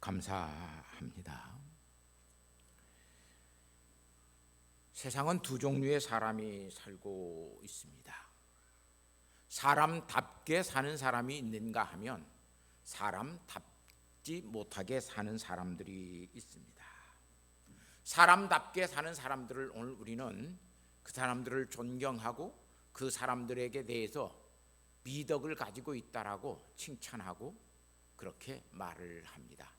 감사합니다. 세상은 두 종류의 사람이 살고 있습니다. 사람답게 사는 사람이 있는가 하면 사람답지 못하게 사는 사람들이 있습니다. 사람답게 사는 사람들을 오늘 우리는 그 사람들을 존경하고 그 사람들에게 대해서 미덕을 가지고 있다라고 칭찬하고 그렇게 말을 합니다.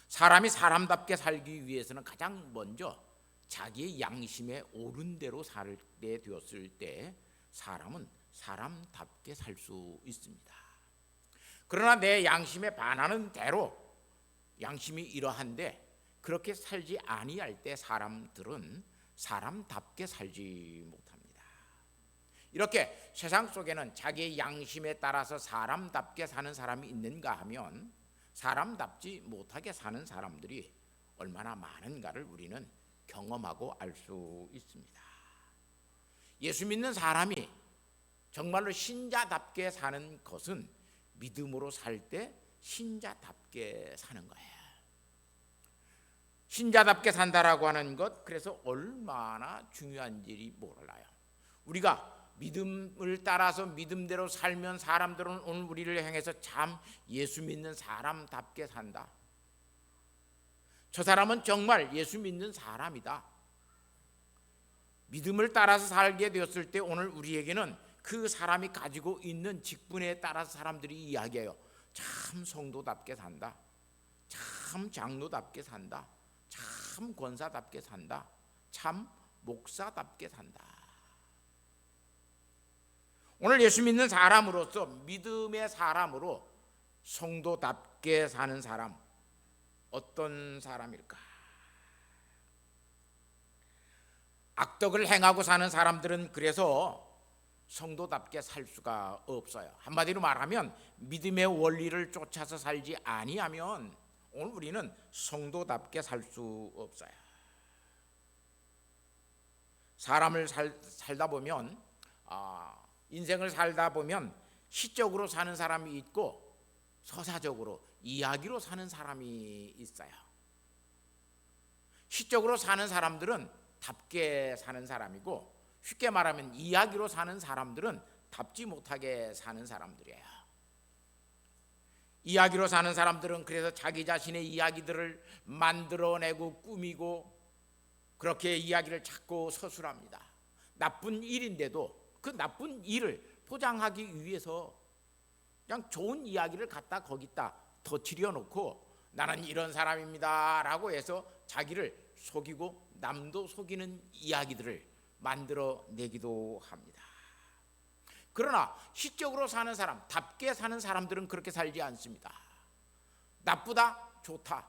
사람이 사람답게 살기 위해서는 가장 먼저 자기의 양심에 옳은 대로 살게 되었을 때 사람은 사람답게 살 수 있습니다. 그러나 내 양심에 반하는 대로 양심이 이러한데 그렇게 살지 아니할 때 사람들은 사람답게 살지 못합니다. 이렇게 세상 속에는 자기의 양심에 따라서 사람답게 사는 사람이 있는가 하면 사람답지 못하게 사는 사람들이 얼마나 많은가를 우리는 경험하고 알 수 있습니다. 예수 믿는 사람이 정말로 신자답게 사는 것은 믿음으로 살 때 신자답게 사는 거예요. 신자답게 산다라고 하는 것, 그래서 얼마나 중요한지 몰라요. 우리가 믿음을 따라서 믿음대로 살면 사람들은 오늘 우리를 향해서 참 예수 믿는 사람답게 산다. 저 사람은 정말 예수 믿는 사람이다. 믿음을 따라서 살게 되었을 때 오늘 우리에게는 그 사람이 가지고 있는 직분에 따라서 사람들이 이야기해요. 참 성도답게 산다. 참 장로답게 산다. 참 권사답게 산다. 참 목사답게 산다. 오늘 예수 믿는 사람으로서 믿음의 사람으로 성도답게 사는 사람, 어떤 사람일까? 악덕을 행하고 사는 사람들은 그래서 성도답게 살 수가 없어요. 한마디로 말하면 믿음의 원리를 쫓아서 살지 아니하면 오늘 우리는 성도답게 살 수 없어요. 사람을 살다 보면 인생을 살다 보면 시적으로 사는 사람이 있고 서사적으로 이야기로 사는 사람이 있어요. 시적으로 사는 사람들은 답게 사는 사람이고 쉽게 말하면 이야기로 사는 사람들은 답지 못하게 사는 사람들이에요. 이야기로 사는 사람들은 그래서 자기 자신의 이야기들을 만들어내고 꾸미고 그렇게 이야기를 자꾸 서술합니다. 나쁜 일인데도 그 나쁜 일을 포장하기 위해서 그냥 좋은 이야기를 갖다 거기다 터뜨려 놓고 나는 이런 사람입니다 라고 해서 자기를 속이고 남도 속이는 이야기들을 만들어내기도 합니다. 그러나 시적으로 사는 사람, 답게 사는 사람들은 그렇게 살지 않습니다. 나쁘다, 좋다,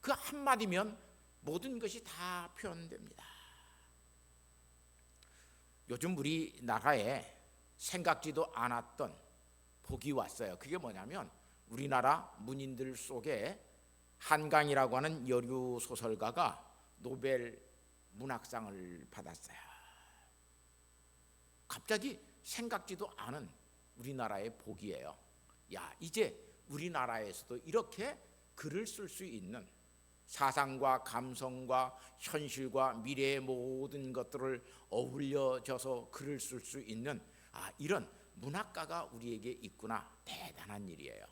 그 한마디면 모든 것이 다 표현됩니다. 요즘 우리나라에 생각지도 않았던 복이 왔어요. 그게 뭐냐면 우리나라 문인들 속에 한강이라고 하는 여류 소설가가 노벨 문학상을 받았어요. 갑자기 생각지도 않은 우리나라의 복이에요. 야, 이제 우리나라에서도 이렇게 글을 쓸 수 있는 사상과 감성과 현실과 미래의 모든 것들을 어울려져서 글을 쓸 수 있는 이런 문학가가 우리에게 있구나. 대단한 일이에요.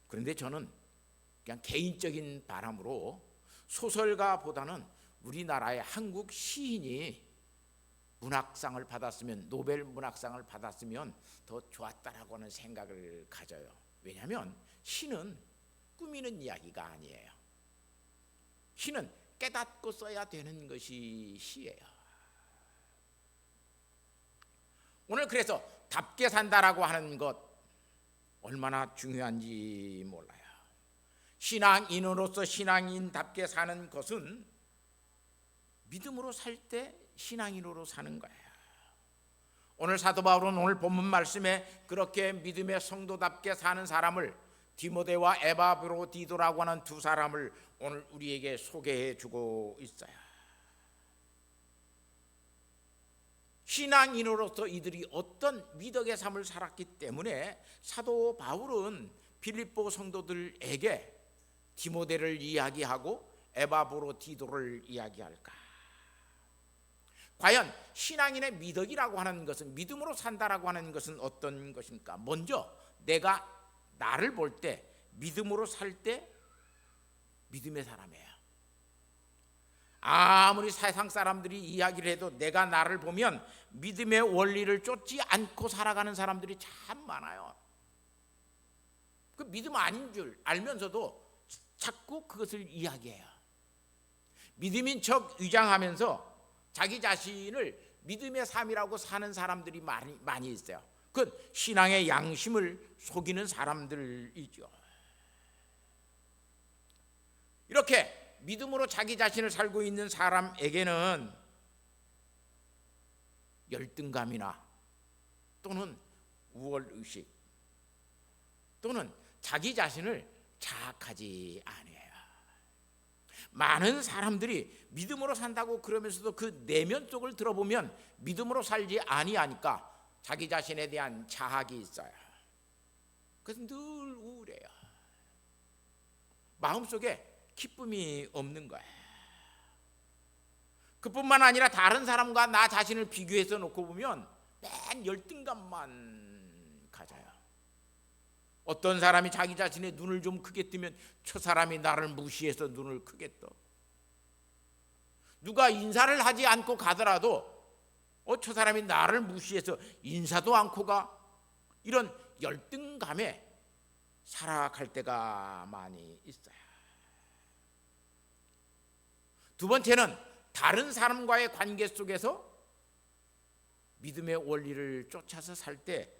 그런데 저는 그냥 개인적인 바람으로 소설가보다는 우리나라의 한국 시인이 문학상을 받았으면, 노벨 문학상을 받았으면 더 좋았다라고 하는 생각을 가져요. 왜냐하면 시는 꾸미는 이야기가 아니에요. 시는 깨닫고 써야 되는 것이 시예요. 오늘 그래서 답게 산다라고 하는 것 얼마나 중요한지 몰라요. 신앙인으로서 신앙인답게 사는 것은 믿음으로 살 때 신앙인으로 사는 거예요. 오늘 사도 바울은 오늘 본문 말씀에 그렇게 믿음의 성도답게 사는 사람을 디모데와 에바브로디도라고 하는 두 사람을 오늘 우리에게 소개해 주고 있어요. 신앙인으로서 이들이 어떤 미덕의 삶을 살았기 때문에 사도 바울은 빌립보 성도들에게 디모데를 이야기하고 에바브로디도를 이야기할까? 과연 신앙인의 미덕이라고 하는 것은, 믿음으로 산다라고 하는 것은 어떤 것입니까? 먼저 내가 나를 볼 때, 믿음으로 살 때 믿음의 사람이에요. 아무리 세상 사람들이 이야기를 해도 내가 나를 보면 믿음의 원리를 쫓지 않고 살아가는 사람들이 참 많아요. 그 믿음 아닌 줄 알면서도 자꾸 그것을 이야기해요. 믿음인 척 위장하면서 자기 자신을 믿음의 삶이라고 사는 사람들이 많이 있어요. 그건 신앙의 양심을 속이는 사람들이죠. 이렇게 믿음으로 자기 자신을 살고 있는 사람에게는 열등감이나 또는 우월의식 또는 자기 자신을 자학하지 않아요. 많은 사람들이 믿음으로 산다고 그러면서도 그 내면 속을 들어보면 믿음으로 살지 아니하니까 자기 자신에 대한 자학이 있어요. 그래서 늘 우울해요. 마음속에 기쁨이 없는 거예요. 그뿐만 아니라 다른 사람과 나 자신을 비교해서 놓고 보면 맨 열등감만 가져요. 어떤 사람이 자기 자신의 눈을 좀 크게 뜨면 저 사람이 나를 무시해서 눈을 크게 떠. 누가 인사를 하지 않고 가더라도 저 사람이 나를 무시해서 인사도 않고 가. 이런 열등감에 살아갈 때가 많이 있어요. 두 번째는 다른 사람과의 관계 속에서 믿음의 원리를 쫓아서 살 때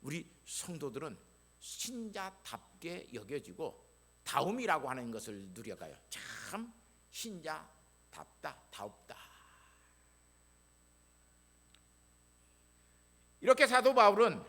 우리 성도들은 신자답게 여겨지고 다움이라고 하는 것을 누려가요. 참 신자답다, 다옵다. 이렇게 사도 바울은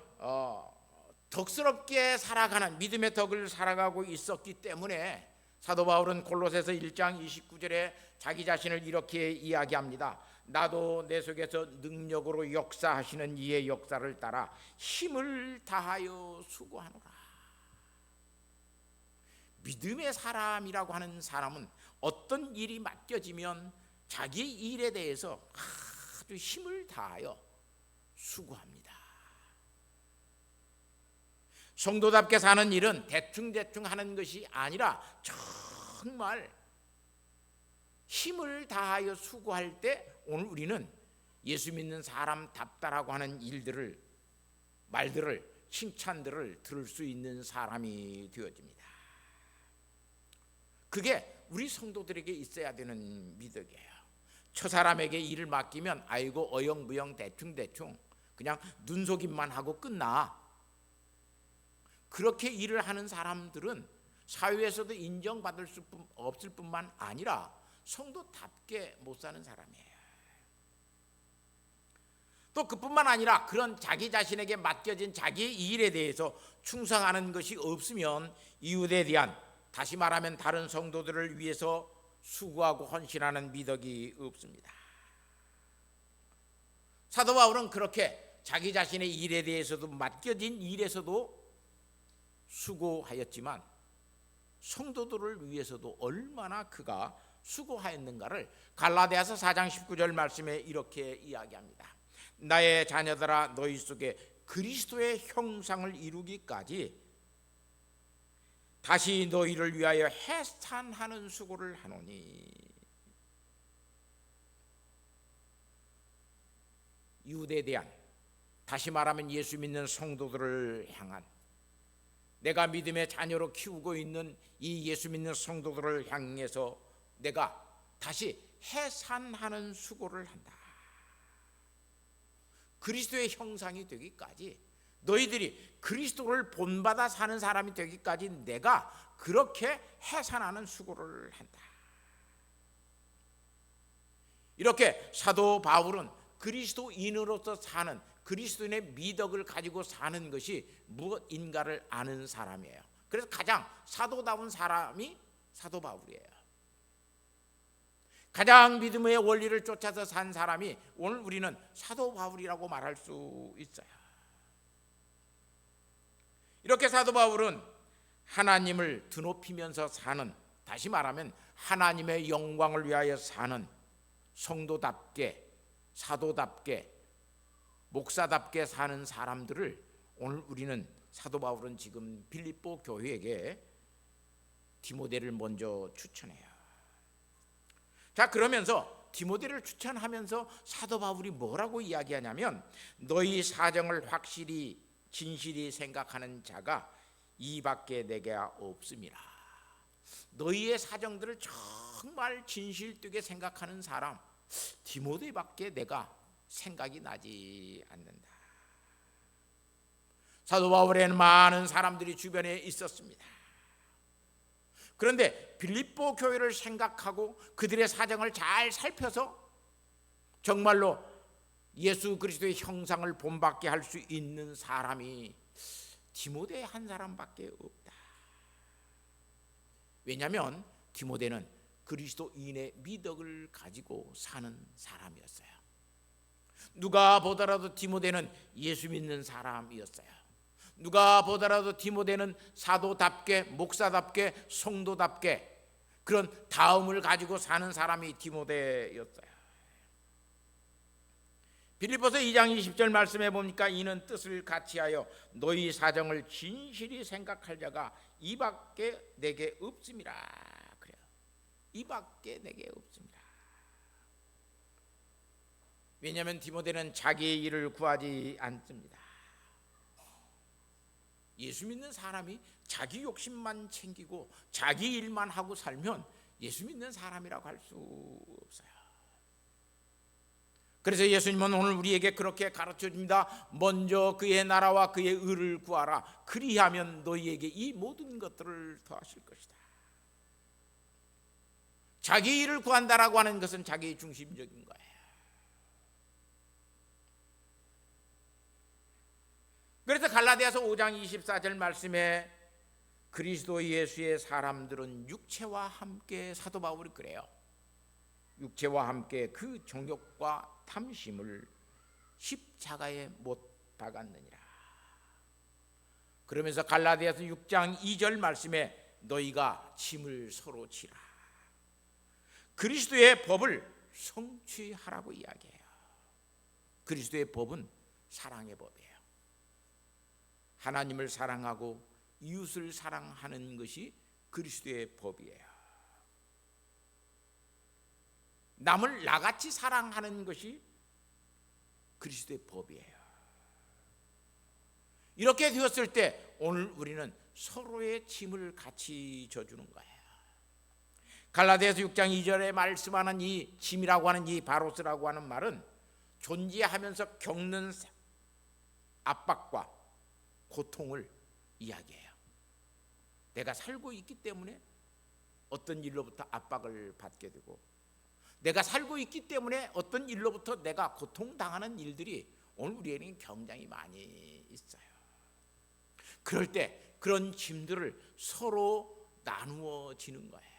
덕스럽게 살아가는 믿음의 덕을 살아가고 있었기 때문에 사도 바울은 골로새서 1장 29절에 자기 자신을 이렇게 이야기합니다. 나도 내 속에서 능력으로 역사하시는 이의 역사를 따라 힘을 다하여 수고하노라. 믿음의 사람이라고 하는 사람은 어떤 일이 맡겨지면 자기 일에 대해서 아주 힘을 다하여 수고합니다. 성도답게 사는 일은 대충대충 하는 것이 아니라 정말 힘을 다하여 수고할 때 오늘 우리는 예수 믿는 사람답다라고 하는 일들을, 말들을, 칭찬들을 들을 수 있는 사람이 되어집니다. 그게 우리 성도들에게 있어야 되는 미덕이에요. 저 사람에게 일을 맡기면 아이고 어영부영 대충대충 그냥 눈속임만 하고 끝나. 그렇게 일을 하는 사람들은 사회에서도 인정받을 수 없을 뿐만 아니라 성도답게 못 사는 사람이에요. 또 그뿐만 아니라 그런 자기 자신에게 맡겨진 자기의 일에 대해서 충성하는 것이 없으면 이웃에 대한, 다시 말하면 다른 성도들을 위해서 수고하고 헌신하는 미덕이 없습니다. 사도 바울은 그렇게 자기 자신의 일에 대해서도, 맡겨진 일에서도 수고하였지만 성도들을 위해서도 얼마나 그가 수고하였는가를 갈라디아서 4장 19절 말씀에 이렇게 이야기합니다. 나의 자녀들아 너희 속에 그리스도의 형상을 이루기까지 다시 너희를 위하여 해산하는 수고를 하노니. 이웃에 대한, 다시 말하면 예수 믿는 성도들을 향한, 내가 믿음의 자녀로 키우고 있는 이 예수 믿는 성도들을 향해서 내가 다시 해산하는 수고를 한다. 그리스도의 형상이 되기까지, 너희들이 그리스도를 본받아 사는 사람이 되기까지 내가 그렇게 해산하는 수고를 한다. 이렇게 사도 바울은 그리스도인으로서 사는, 그리스도인의 미덕을 가지고 사는 것이 무엇인가를 아는 사람이에요. 그래서 가장 사도다운 사람이 사도 바울이에요. 가장 믿음의 원리를 쫓아서 산 사람이 오늘 우리는 사도 바울이라고 말할 수 있어요. 이렇게 사도 바울은 하나님을 드높이면서 사는, 다시 말하면 하나님의 영광을 위하여 사는 성도답게, 사도답게, 목사답게 사는 사람들을 오늘 우리는, 사도 바울은 지금 빌립보 교회에게 디모데를 먼저 추천해요. 자, 그러면서 디모데를 추천하면서 사도 바울이 뭐라고 이야기하냐면, 너희 사정을 확실히 진실이 생각하는 자가 이밖에 내게 없음이라. 너희의 사정들을 정말 진실되게 생각하는 사람, 디모데밖에 내가 생각이 나지 않는다. 사도 바울에는 많은 사람들이 주변에 있었습니다. 그런데 빌립보 교회를 생각하고 그들의 사정을 잘 살펴서 정말로 예수 그리스도의 형상을 본받게 할 수 있는 사람이 디모데 한 사람밖에 없다. 왜냐하면 디모데는 그리스도인의 미덕을 가지고 사는 사람이었어요. 누가 보더라도 디모데는 예수 믿는 사람이었어요. 누가 보더라도 디모데는 사도답게, 목사답게, 성도답게 그런 다음을 가지고 사는 사람이 디모데였어요. 빌립보서 2장 20절 말씀해 보니까, 이는 뜻을 같이하여 너희 사정을 진실이 생각할 자가 이밖에 내게 없음이라 그래요. 이밖에 내게 없습니다. 왜냐하면 디모데는 자기의 일을 구하지 않습니다. 예수 믿는 사람이 자기 욕심만 챙기고 자기 일만 하고 살면 예수 믿는 사람이라고 할 수 없어요. 그래서 예수님은 오늘 우리에게 그렇게 가르쳐 줍니다. 먼저 그의 나라와 그의 의를 구하라. 그리하면 너희에게 이 모든 것들을 더하실 것이다. 자기 일을 구한다라고 하는 것은 자기 중심적인 거예요. 그래서 갈라디아서 5장 24절 말씀에 그리스도 예수의 사람들은 육체와 함께, 사도 바울이 그래요. 육체와 함께 그 정욕과 탐심을 십자가에 못 박았느니라. 그러면서 갈라디아서 6장 2절 말씀에 너희가 짐을 서로 지라. 그리스도의 법을 성취하라고 이야기해요. 그리스도의 법은 사랑의 법이에요. 하나님을 사랑하고 이웃을 사랑하는 것이 그리스도의 법이에요. 남을 나같이 사랑하는 것이 그리스도의 법이에요. 이렇게 되었을 때 오늘 우리는 서로의 짐을 같이 져주는 거예요. 갈라디아서 6장 2절에 말씀하는 이 짐이라고 하는 이 바로스라고 하는 말은 존재하면서 겪는 압박과 고통을 이야기해요. 내가 살고 있기 때문에 어떤 일로부터 압박을 받게 되고, 내가 살고 있기 때문에 어떤 일로부터 내가 고통당하는 일들이 오늘 우리에게는 굉장히 많이 있어요. 그럴 때 그런 짐들을 서로 나누어지는 거예요.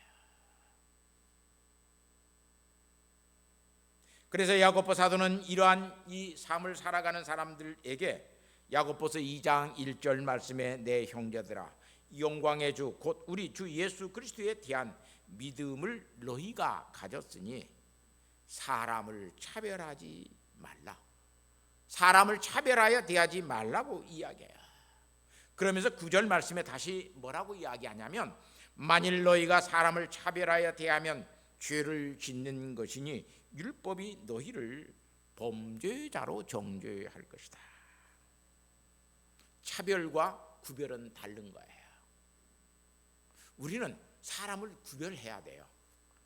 그래서 야고보 사도는 이러한 이 삶을 살아가는 사람들에게 야고보서 2장 1절 말씀에 내 형제들아, 영광의 주 곧 우리 주 예수 그리스도에 대한 믿음을 너희가 가졌으니 사람을 차별하지 말라. 사람을 차별하여 대하지 말라고 이야기해요. 그러면서 9절 말씀에 다시 뭐라고 이야기하냐면, 만일 너희가 사람을 차별하여 대하면 죄를 짓는 것이니 율법이 너희를 범죄자로 정죄할 것이다. 차별과 구별은 다른 거예요. 우리는 사람을 구별해야 돼요.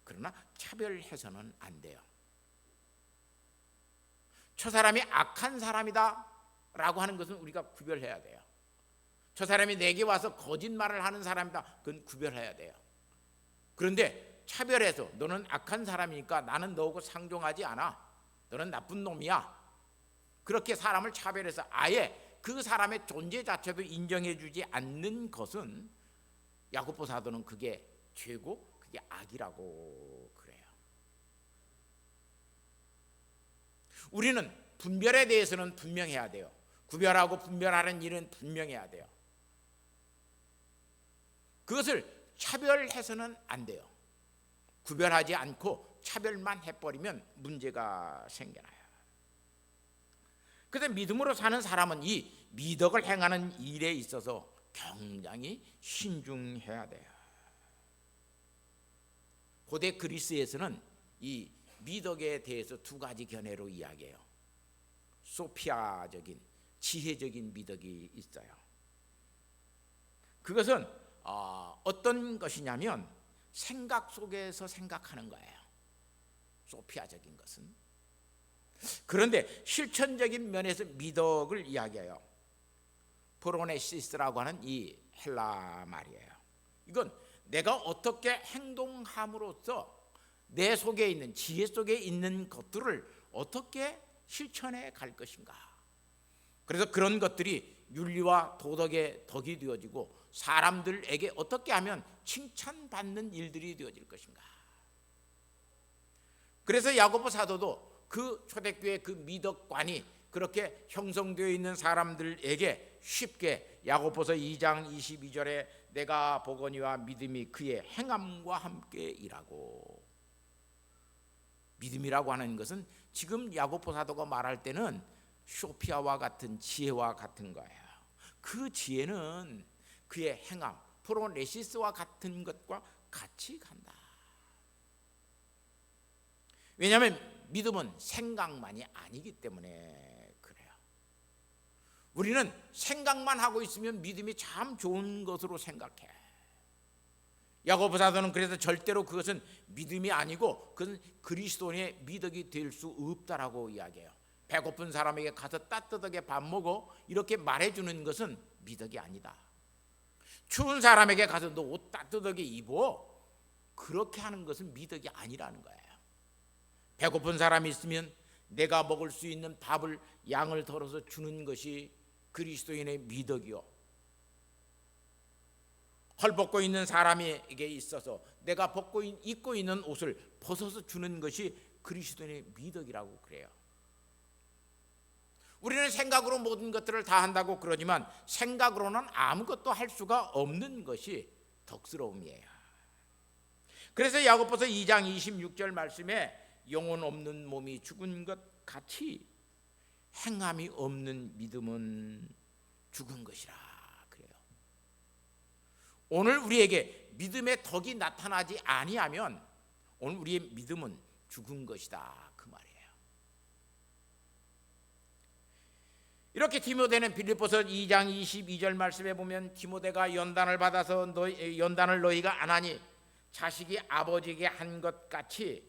그러나 차별해서는 안 돼요. 저 사람이 악한 사람이다 라고 하는 것은 우리가 구별해야 돼요. 저 사람이 내게 와서 거짓말을 하는 사람이다, 그건 구별해야 돼요. 그런데 차별해서 너는 악한 사람이니까 나는 너하고 상종하지 않아, 너는 나쁜 놈이야, 그렇게 사람을 차별해서 아예 그 사람의 존재 자체도 인정해 주지 않는 것은 야고보 사도는 그게 죄고 그게 악이라고 그래요. 우리는 분별에 대해서는 분명해야 돼요. 구별하고 분별하는 일은 분명해야 돼요. 그것을 차별해서는 안 돼요. 구별하지 않고 차별만 해버리면 문제가 생겨나요. 그래서 믿음으로 사는 사람은 이 미덕을 행하는 일에 있어서 굉장히 신중해야 돼요. 고대 그리스에서는 이 미덕에 대해서 두 가지 견해로 이야기해요. 소피아적인, 지혜적인 미덕이 있어요. 그것은 어떤 것이냐면 생각 속에서 생각하는 거예요. 소피아적인 것은. 그런데 실천적인 면에서 미덕을 이야기해요. 프로네시스라고 하는 이 헬라 말이에요. 이건 내가 어떻게 행동함으로써 내 속에 있는, 지혜 속에 있는 것들을 어떻게 실천해 갈 것인가. 그래서 그런 것들이 윤리와 도덕의 덕이 되어지고 사람들에게 어떻게 하면 칭찬받는 일들이 되어질 것인가. 그래서 야고보 사도도 그 초대교회 그 미덕관이 그렇게 형성되어 있는 사람들에게 쉽게 야고보서 2장 22절에 내가 보거니와 믿음이 그의 행함과 함께 일하고. 믿음이라고 하는 것은 지금 야고보 사도가 말할 때는 소피아와 같은 지혜와 같은 거예요. 그 지혜는 그의 행함, 프로네시스와 같은 것과 같이 간다. 왜냐하면 믿음은 생각만이 아니기 때문에 그래요. 우리는 생각만 하고 있으면 믿음이 참 좋은 것으로 생각해. 야고보 사도는 그래서 절대로 그것은 믿음이 아니고 그것은 그리스도인의 미덕이 될 수 없다라고 이야기해요. 배고픈 사람에게 가서 따뜻하게 밥 먹어 이렇게 말해주는 것은 미덕이 아니다. 추운 사람에게 가서 너 옷 따뜻하게 입어 그렇게 하는 것은 미덕이 아니라는 거예요. 배고픈 사람이 있으면 내가 먹을 수 있는 밥을 양을 덜어서 주는 것이 그리스도인의 미덕이요. 헐벗고 있는 사람에게 있어서 내가 입고 있는 옷을 벗어서 주는 것이 그리스도인의 미덕이라고 그래요. 우리는 생각으로 모든 것들을 다 한다고 그러지만 생각으로는 아무것도 할 수가 없는 것이 덕스러움이에요. 그래서 야고보서 2장 26절 말씀에 영혼 없는 몸이 죽은 것 같이 행함이 없는 믿음은 죽은 것이라 그래요. 오늘 우리에게 믿음의 덕이 나타나지 아니하면 오늘 우리의 믿음은 죽은 것이다 그 말이에요. 이렇게 디모데는 빌립보서 2장 22절 말씀에 보면 디모데가 연단을 받아서 연단을 너희가 안 하니 자식이 아버지에게 한 것 같이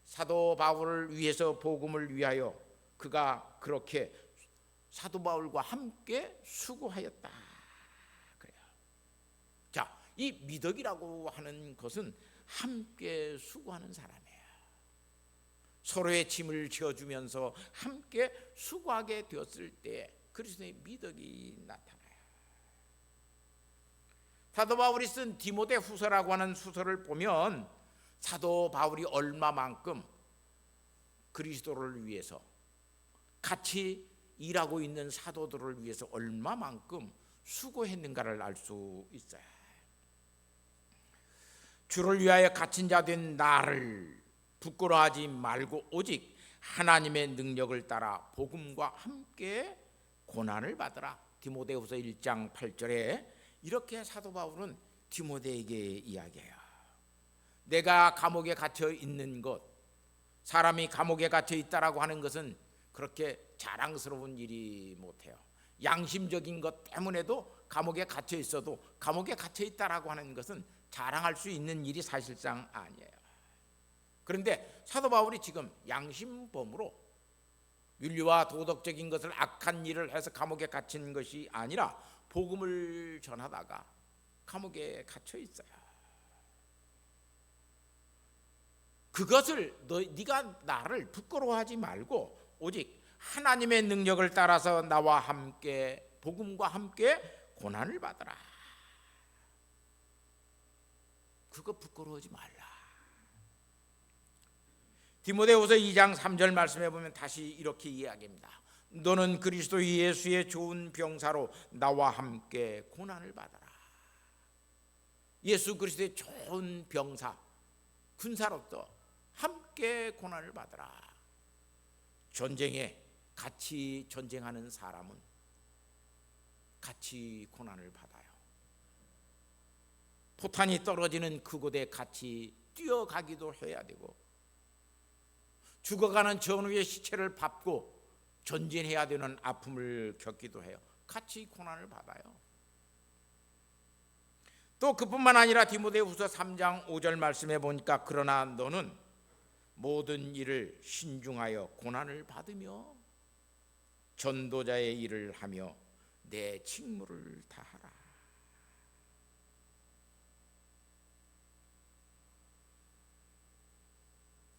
사도 바울을 위해서 복음을 위하여 그가 그렇게 사도 바울과 함께 수고하였다 그래요. 자, 이 미덕이라고 하는 것은 함께 수고하는 사람이에요. 서로의 짐을 지어주면서 함께 수고하게 되었을 때 그리스도의 미덕이 나타나요. 사도 바울이 쓴 디모데 후서라고 하는 수서를 보면 사도 바울이 얼마만큼 그리스도를 위해서 같이 일하고 있는 사도들을 위해서 얼마만큼 수고했는가를 알 수 있어요. 주를 위하여 갇힌 자 된 나를 부끄러워하지 말고 오직 하나님의 능력을 따라 복음과 함께 고난을 받으라. 디모데후서 1장 8절에 이렇게 사도 바울은 디모데에게 이야기해요. 내가 감옥에 갇혀 있는 것, 사람이 감옥에 갇혀 있다라고 하는 것은 그렇게 자랑스러운 일이 못해요. 양심적인 것 때문에도 감옥에 갇혀 있어도 감옥에 갇혀 있다라고 하는 것은 자랑할 수 있는 일이 사실상 아니에요. 그런데 사도 바울이 지금 양심범으로 윤리와 도덕적인 것을 악한 일을 해서 감옥에 갇힌 것이 아니라 복음을 전하다가 감옥에 갇혀 있어요. 그것을 네가 나를 부끄러워하지 말고 오직 하나님의 능력을 따라서 나와 함께 복음과 함께 고난을 받으라. 그거 부끄러워하지 말라. 디모데후서 2장 3절 말씀해 보면 다시 이렇게 이야기합니다. 너는 그리스도 예수의 좋은 병사로 나와 함께 고난을 받아라. 예수 그리스도의 좋은 병사, 군사로서 함께 고난을 받으라. 전쟁에 같이 전쟁하는 사람은 같이 고난을 받아요. 포탄이 떨어지는 그곳에 같이 뛰어가기도 해야 되고, 죽어가는 전우의 시체를 밟고 전진해야 되는 아픔을 겪기도 해요. 같이 고난을 받아요. 또 그뿐만 아니라 디모데후서 3장 5절 말씀에 보니까 그러나 너는 모든 일을 신중하여 고난을 받으며 전도자의 일을 하며 내 직무를 다하라.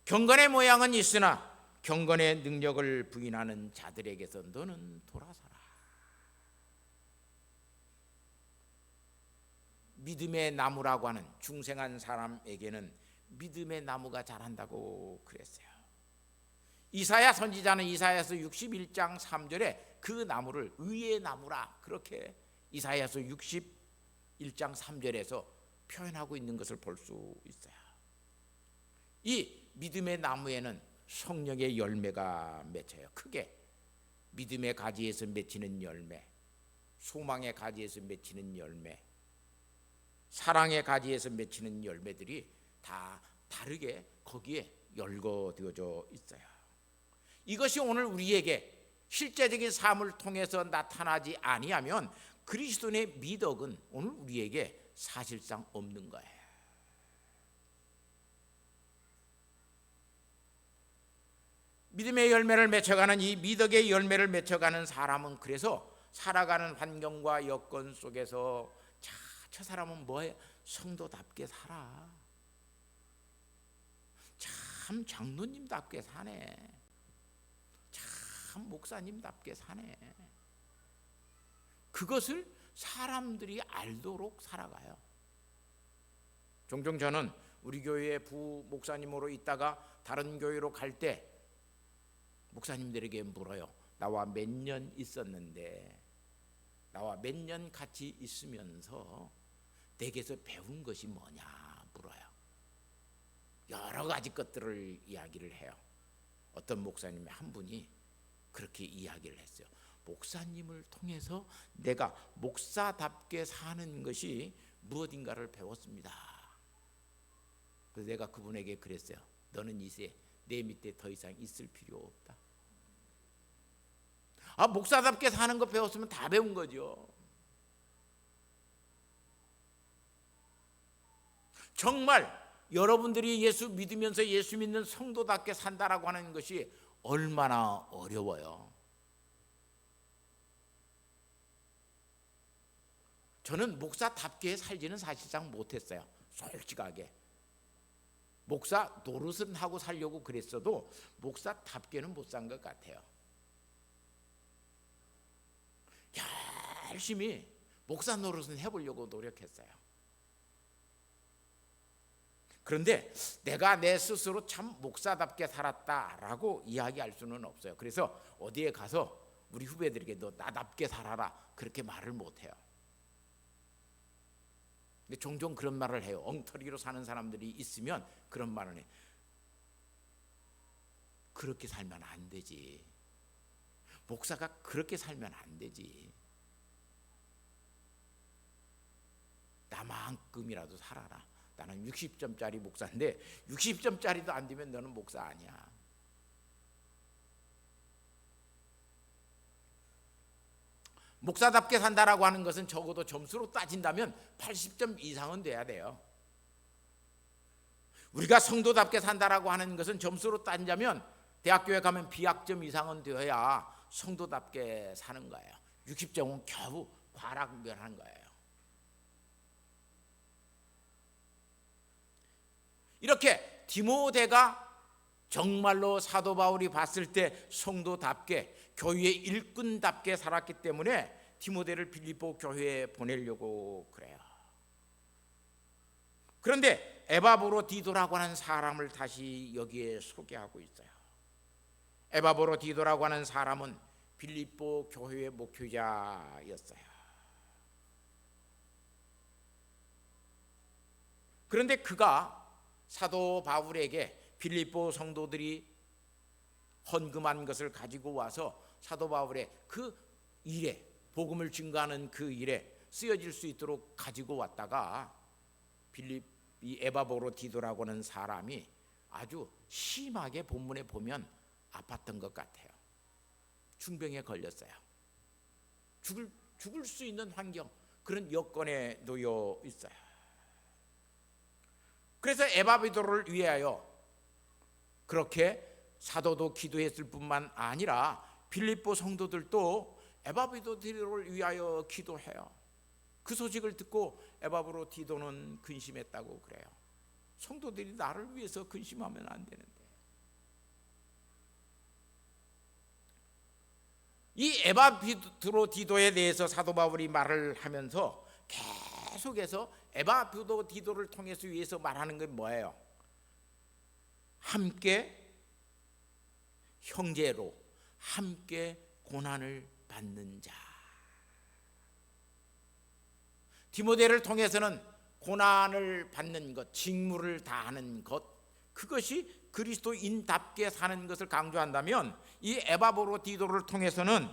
경건의 모양은 있으나 경건의 능력을 부인하는 자들에게서 너는 돌아서라. 믿음의 나무라고 하는 중생한 사람에게는 믿음의 나무가 자란다고 그랬어요. 이사야 선지자는 이사야서 61장 3절에 그 나무를 의의 나무라 그렇게 이사야서 61장 3절에서 표현하고 있는 것을 볼 수 있어요. 이 믿음의 나무에는 성령의 열매가 맺혀요. 크게 믿음의 가지에서 맺히는 열매, 소망의 가지에서 맺히는 열매, 사랑의 가지에서 맺히는 열매들이 다 다르게 거기에 열거되어져 있어요. 이것이 오늘 우리에게 실제적인 삶을 통해서 나타나지 아니하면 그리스도의 미덕은 오늘 우리에게 사실상 없는 거예요. 믿음의 열매를 맺혀가는 이 미덕의 열매를 맺혀가는 사람은 그래서 살아가는 환경과 여건 속에서 저 사람은 뭐해? 성도답게 살아. 참 장로님답게 사네. 참 목사님답게 사네. 그것을 사람들이 알도록 살아가요. 종종 저는 우리 교회의 부목사님으로 있다가 다른 교회로 갈 때 목사님들에게 물어요. 나와 몇 년 있었는데, 나와 몇 년 같이 있으면서 내게서 배운 것이 뭐냐 물어요. 여러 가지 것들을 이야기를 해요. 어떤 목사님 한 분이 그렇게 이야기를 했어요. 목사님을 통해서 내가 목사답게 사는 것이 무엇인가를 배웠습니다. 그래서 내가 그분에게 그랬어요. 너는 이제 내 밑에 더 이상 있을 필요 없다. 목사답게 사는 거 배웠으면 다 배운 거죠. 정말 여러분들이 예수 믿으면서 예수 믿는 성도답게 산다라고 하는 것이 얼마나 어려워요. 저는 목사답게 살지는 사실상 못했어요. 솔직하게. 목사 노릇은 하고 살려고 그랬어도 목사답게는 못 산 것 같아요. 열심히 목사 노릇은 해보려고 노력했어요. 그런데 내가 내 스스로 참 목사답게 살았다라고 이야기할 수는 없어요. 그래서 어디에 가서 우리 후배들에게 너 나답게 살아라 그렇게 말을 못해요. 근데 종종 그런 말을 해요. 엉터리로 사는 사람들이 있으면 그런 말을 해. 그렇게 살면 안 되지. 목사가 그렇게 살면 안 되지. 나만큼이라도 살아라. 나는 60점짜리 목사인데 60점짜리도 안 되면 너는 목사 아니야. 목사답게 산다라고 하는 것은 적어도 점수로 따진다면 80점 이상은 돼야 돼요. 우리가 성도답게 산다라고 하는 것은 점수로 따지자면 대학교에 가면 B학점 이상은 되어야 성도답게 사는 거예요. 60점은 겨우 과락면한 거예요. 이렇게 디모데가 정말로 사도 바울이 봤을 때 성도답게 교회의 일꾼답게 살았기 때문에 디모데를 빌립보 교회에 보내려고 그래요. 그런데 에바브로디도라고 하는 사람을 다시 여기에 소개하고 있어요. 에바브로디도라고 하는 사람은 빌립보 교회의 목회자였어요. 그런데 그가 사도 바울에게 빌립보 성도들이 헌금한 것을 가지고 와서 사도 바울의 그 일에, 복음을 증거하는 그 일에 쓰여질 수 있도록 가지고 왔다가 이 에바브로디도라고 하는 사람이 아주 심하게 본문에 보면 아팠던 것 같아요. 중병에 걸렸어요. 죽을 수 있는 환경, 그런 여건에 놓여 있어요. 그래서 에바브로디도를 위하여 그렇게 사도도 기도했을 뿐만 아니라 빌립보 성도들도 에바브로디도를 위하여 기도해요. 그 소식을 듣고 에바브로디도는 근심했다고 그래요. 성도들이 나를 위해서 근심하면 안 되는데. 이 에바브로디도에 대해서 사도 바울이 말을 하면서 계속해서 에바브로디도를 통해서 위해서 말하는 건 뭐예요? 함께 형제로 함께 고난을 받는 자. 디모데를 통해서는 고난을 받는 것, 직무를 다하는 것, 그것이 그리스도인답게 사는 것을 강조한다면 이 에바브로디도를 통해서는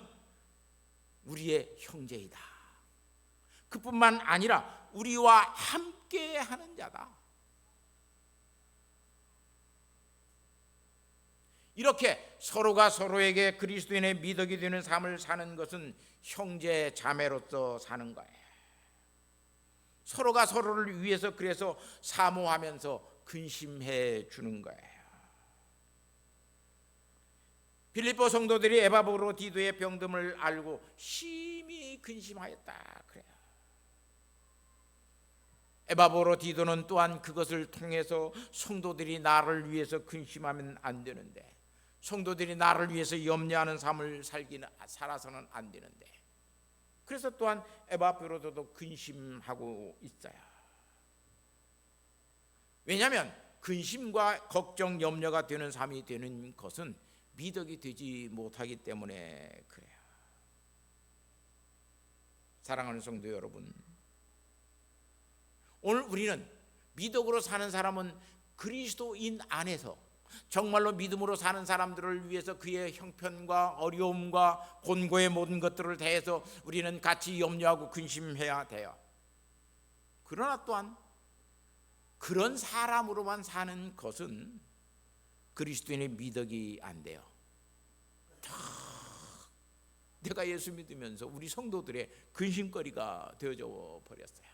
우리의 형제이다. 그뿐만 아니라 우리와 함께 하는 자다. 이렇게 서로가 서로에게 그리스도인의 미덕이 되는 삶을 사는 것은 형제 자매로서 사는 거예요. 서로가 서로를 위해서 그래서 사모하면서 근심해 주는 거예요. 빌립보 성도들이 에바브로디도의 병듦을 알고 심히 근심하였다 그래요. 에바브로디도는 또한 그것을 통해서 성도들이 나를 위해서 근심하면 안 되는데, 성도들이 나를 위해서 염려하는 삶을 살아서는 안 되는데, 그래서 또한 에바브로디도도 근심하고 있어요. 왜냐하면 근심과 걱정, 염려가 되는 삶이 되는 것은 미덕이 되지 못하기 때문에 그래요. 사랑하는 성도 여러분, 오늘 우리는 미덕으로 사는 사람은 그리스도인 안에서 정말로 믿음으로 사는 사람들을 위해서 그의 형편과 어려움과 곤고의 모든 것들을 대해서 우리는 같이 염려하고 근심해야 돼요. 그러나 또한 그런 사람으로만 사는 것은 그리스도인의 미덕이 안 돼요. 내가 예수 믿으면서 우리 성도들의 근심거리가 되어져 버렸어요.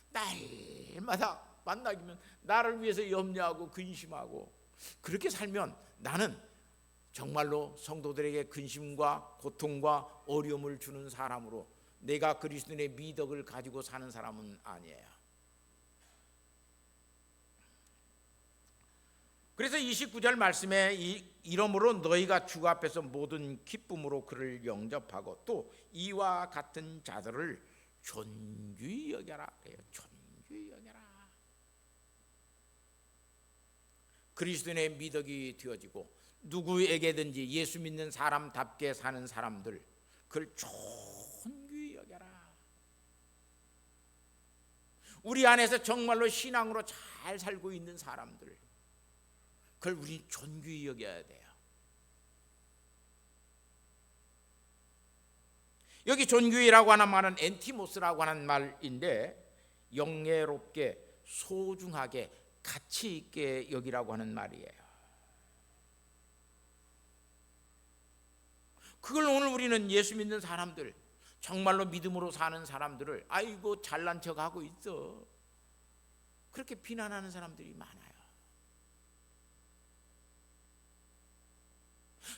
날마다 만나기면 나를 위해서 염려하고 근심하고, 그렇게 살면 나는 정말로 성도들에게 근심과 고통과 어려움을 주는 사람으로, 내가 그리스도인의 미덕을 가지고 사는 사람은 아니에요. 그래서 29절 말씀에 이러므로 너희가 주 앞에서 모든 기쁨으로 그를 영접하고 또 이와 같은 자들을 존귀히 여겨라. 그래요. 존귀히 여겨라. 그리스도인의 미덕이 되어지고 누구에게든지 예수 믿는 사람답게 사는 사람들, 그걸 존귀히 여겨라. 우리 안에서 정말로 신앙으로 잘 살고 있는 사람들, 그걸 우리 존귀히 여겨야 돼요. 여기 존귀라고 하는 말은 엔티모스라고 하는 말인데, 영예롭게, 소중하게, 가치 있게 여기라고 하는 말이에요. 그걸 오늘 우리는 예수 믿는 사람들, 정말로 믿음으로 사는 사람들을 아이고 잘난 척하고 있어, 그렇게 비난하는 사람들이 많아요.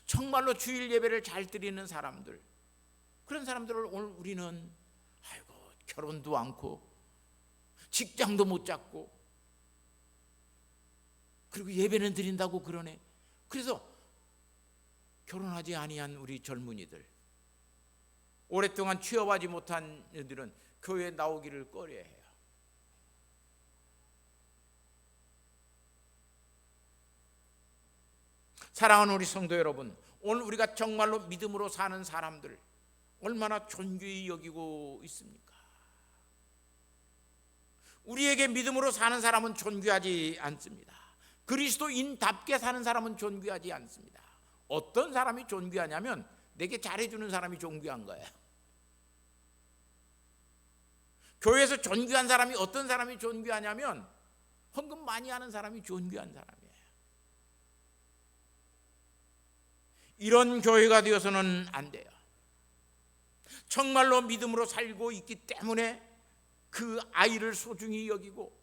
정말로 주일 예배를 잘 드리는 사람들, 그런 사람들을 오늘 우리는 아이고 결혼도 않고 직장도 못 잡고 그리고 예배는 드린다고 그러네. 그래서 결혼하지 아니한 우리 젊은이들, 오랫동안 취업하지 못한 이들은 교회에 나오기를 꺼려해요. 사랑하는 우리 성도 여러분, 오늘 우리가 정말로 믿음으로 사는 사람들 얼마나 존귀히 여기고 있습니까? 우리에게 믿음으로 사는 사람은 존귀하지 않습니다. 그리스도인답게 사는 사람은 존귀하지 않습니다. 어떤 사람이 존귀하냐면 내게 잘해주는 사람이 존귀한 거예요. 교회에서 존귀한 사람이 어떤 사람이 존귀하냐면 헌금 많이 하는 사람이 존귀한 사람이에요. 이런 교회가 되어서는 안 돼요. 정말로 믿음으로 살고 있기 때문에 그 아이를 소중히 여기고,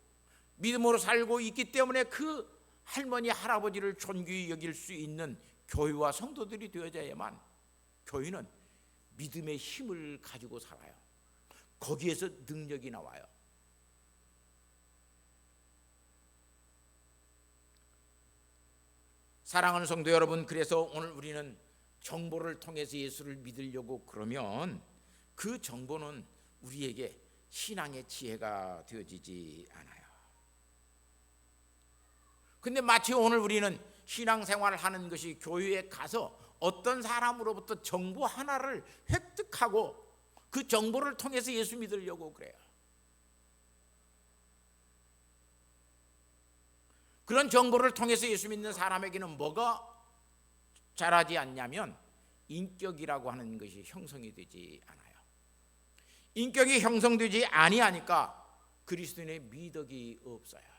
믿음으로 살고 있기 때문에 그 할머니 할아버지를 존귀히 여길 수 있는 교회와 성도들이 되어져야만 교회는 믿음의 힘을 가지고 살아요. 거기에서 능력이 나와요. 사랑하는 성도 여러분, 그래서 오늘 우리는 정보를 통해서 예수를 믿으려고 그러면 그 정보는 우리에게 신앙의 지혜가 되어지지 않아요. 근데 마치 오늘 우리는 신앙생활을 하는 것이 교회에 가서 어떤 사람으로부터 정보 하나를 획득하고 그 정보를 통해서 예수 믿으려고 그래요. 그런 정보를 통해서 예수 믿는 사람에게는 뭐가 자라지 않냐면 인격이라고 하는 것이 형성이 되지 않아요. 인격이 형성되지 아니하니까 그리스도인의 미덕이 없어요.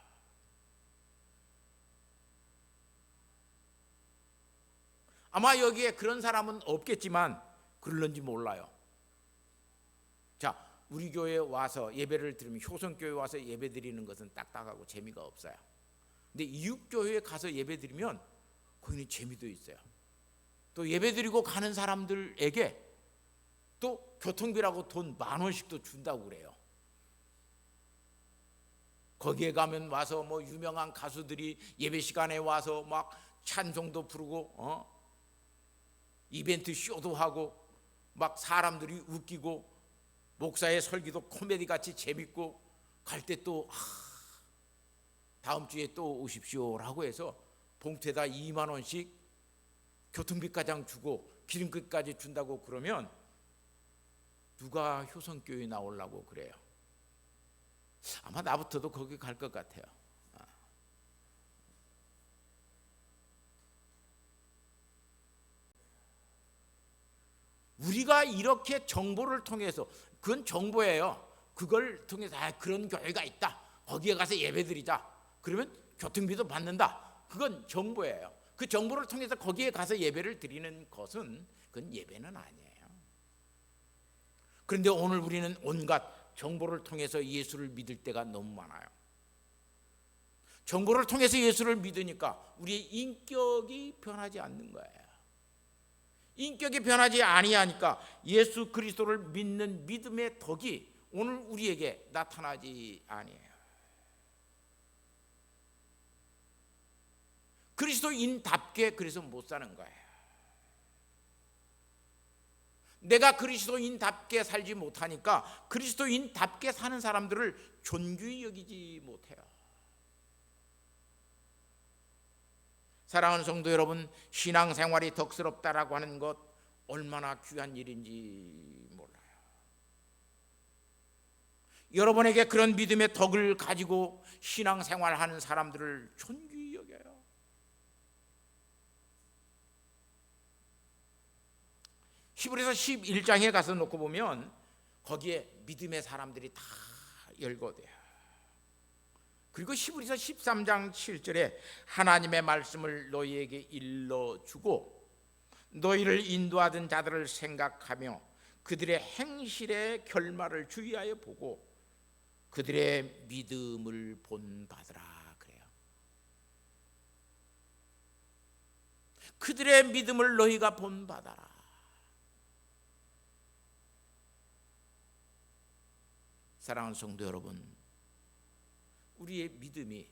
아마 여기에 그런 사람은 없겠지만 그럴런지 몰라요. 자, 우리 교회에 와서 예배를 드리면, 효성교회에 와서 예배 드리는 것은 딱딱하고 재미가 없어요. 근데 이육교회에 가서 예배 드리면 거기는 재미도 있어요. 또 예배 드리고 가는 사람들에게 또 교통비라고 돈 10,000원씩도 준다고 그래요. 거기에 가면 와서 뭐 유명한 가수들이 예배 시간에 와서 막 찬송도 부르고 이벤트 쇼도 하고 막 사람들이 웃기고 목사의 설교도 코미디 같이 재밌고, 갈 때 또 다음 주에 또 오십시오라고 해서 봉투에다 20,000원씩 교통비까지 주고 기름값까지 준다고 그러면 누가 효성교회 나오려고 그래요? 아마 나부터도 거기 갈 것 같아요. 우리가 이렇게 정보를 통해서, 그건 정보예요. 그걸 통해서 그런 교회가 있다, 거기에 가서 예배드리자, 그러면 교통비도 받는다, 그건 정보예요. 그 정보를 통해서 거기에 가서 예배를 드리는 것은 그건 예배는 아니에요. 그런데 오늘 우리는 온갖 정보를 통해서 예수를 믿을 때가 너무 많아요. 정보를 통해서 예수를 믿으니까 우리의 인격이 변하지 않는 거예요. 인격이 변하지 아니하니까 예수 그리스도를 믿는 믿음의 덕이 오늘 우리에게 나타나지 아니해요. 그리스도인답게 그래서 못 사는 거예요. 내가 그리스도인답게 살지 못하니까 그리스도인답게 사는 사람들을 존귀히 여기지 못해요. 사랑하는 성도 여러분, 신앙생활이 덕스럽다라고 하는 것 얼마나 귀한 일인지 몰라요. 여러분에게 그런 믿음의 덕을 가지고 신앙생활하는 사람들을 존귀히 여겨요. 히브리서 11장에 가서 놓고 보면 거기에 믿음의 사람들이 다 열거돼요. 그리고 히브리서 13장 7절에 하나님의 말씀을 너희에게 일러주고 너희를 인도하던 자들을 생각하며 그들의 행실의 결말을 주의하여 보고 그들의 믿음을 본받으라 그래요. 그들의 믿음을 너희가 본받아라. 사랑하는 성도 여러분, 우리의 믿음이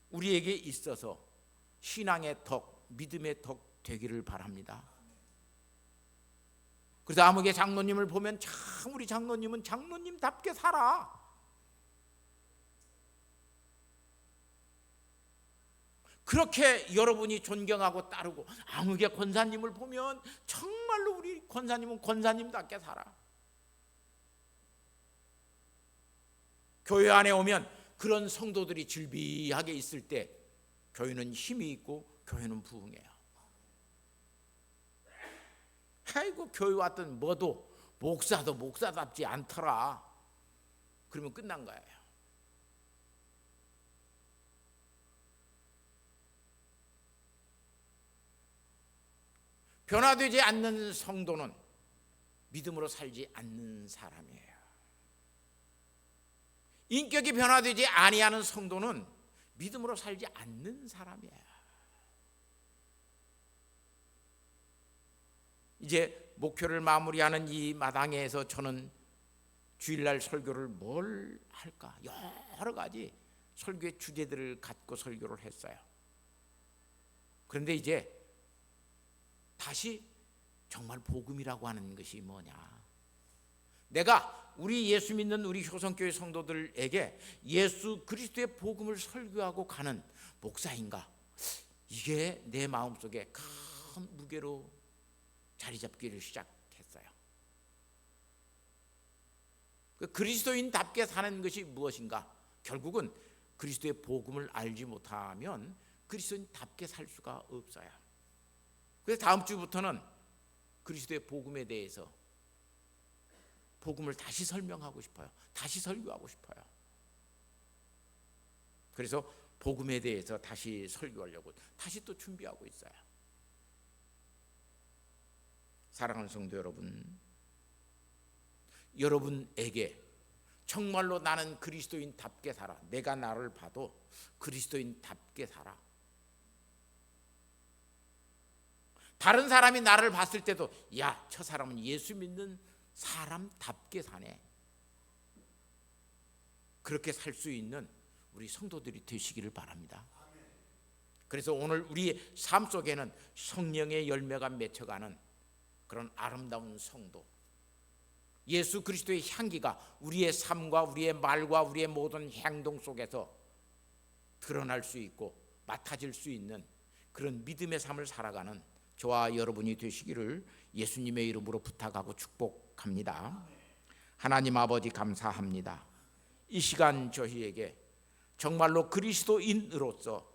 우리에게 있어서 신앙의 덕, 믿음의 덕 되기를 바랍니다. 그래서 아무개 장로님을 보면 참 우리 장로님은 장로님답게 살아. 그렇게 여러분이 존경하고 따르고, 아무개 권사님을 보면 정말로 우리 권사님은 권사님답게 살아. 교회 안에 오면 그런 성도들이 즐비하게 있을 때 교회는 힘이 있고 교회는 부흥해요. 아이고 교회 왔던 뭐도 목사도 목사답지 않더라. 그러면 끝난 거예요. 변화되지 않는 성도는 믿음으로 살지 않는 사람이에요. 인격이 변화되지 아니하는 성도는 믿음으로 살지 않는 사람이에요. 이제 목표를 마무리하는 이 마당에서 저는 주일날 설교를 뭘 할까 여러 가지 설교의 주제들을 갖고 설교를 했어요. 그런데 이제 다시 정말 복음이라고 하는 것이 뭐냐, 내가 우리 예수 믿는 우리 효성교회 성도들에게 예수 그리스도의 복음을 설교하고 가는 목사인가, 이게 내 마음속에 큰 무게로 자리 잡기를 시작했어요. 그리스도인답게 사는 것이 무엇인가? 결국은 그리스도의 복음을 알지 못하면 그리스도인답게 살 수가 없어요. 그래서 다음 주부터는 그리스도의 복음에 대해서 복음을 다시 설명하고 싶어요. 다시 설교하고 싶어요. 그래서 복음에 대해서 다시 설교하려고 다시 또 준비하고 있어요. 사랑하는 성도 여러분, 여러분에게 정말로 나는 그리스도인답게 살아, 내가 나를 봐도 그리스도인답게 살아, 다른 사람이 나를 봤을 때도 야, 저 사람은 예수 믿는 사람답게 사네, 그렇게 살 수 있는 우리 성도들이 되시기를 바랍니다. 그래서 오늘 우리의 삶 속에는 성령의 열매가 맺혀가는 그런 아름다운 성도, 예수 그리스도의 향기가 우리의 삶과 우리의 말과 우리의 모든 행동 속에서 드러날 수 있고 맡아질 수 있는 그런 믿음의 삶을 살아가는 저와 여러분이 되시기를 예수님의 이름으로 부탁하고 축복합니다. 하나님 아버지 감사합니다. 이 시간 저희에게 정말로 그리스도인으로서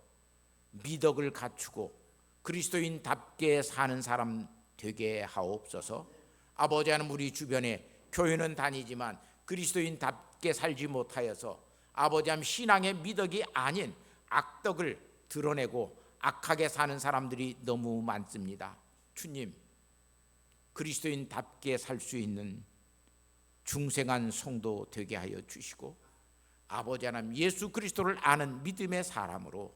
미덕을 갖추고 그리스도인답게 사는 사람 되게 하옵소서. 아버지 하나님, 우리 주변에 교회는 다니지만 그리스도인답게 살지 못하여서 아버지 하나님 신앙의 미덕이 아닌 악덕을 드러내고 악하게 사는 사람들이 너무 많습니다. 주님, 그리스도인답게 살 수 있는 중생한 성도 되게 하여 주시고 아버지 하나님 예수 그리스도를 아는 믿음의 사람으로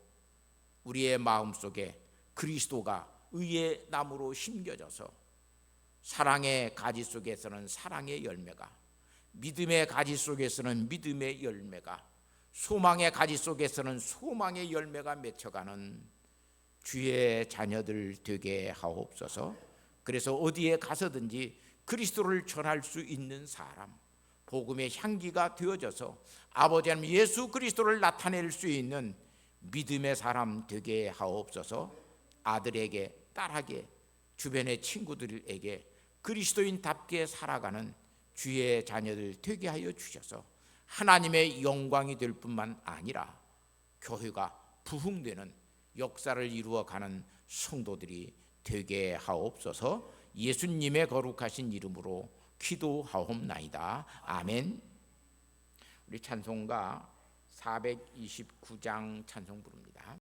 우리의 마음속에 그리스도가 의의 나무로 심겨져서 사랑의 가지 속에서는 사랑의 열매가, 믿음의 가지 속에서는 믿음의 열매가, 소망의 가지 속에서는 소망의 열매가 맺혀가는 주의 자녀들 되게 하옵소서. 그래서 어디에 가서든지 그리스도를 전할 수 있는 사람, 복음의 향기가 되어져서 아버지 하나님 예수 그리스도를 나타낼 수 있는 믿음의 사람 되게 하옵소서. 아들에게, 딸에게, 주변의 친구들에게 그리스도인답게 살아가는 주의 자녀들 되게 하여 주셔서 하나님의 영광이 될 뿐만 아니라 교회가 부흥되는 역사를 이루어가는 성도들이 되게 하옵소서. 예수님의 거룩하신 이름으로 기도하옵나이다. 아멘. 우리 찬송가 429장 찬송 부릅니다.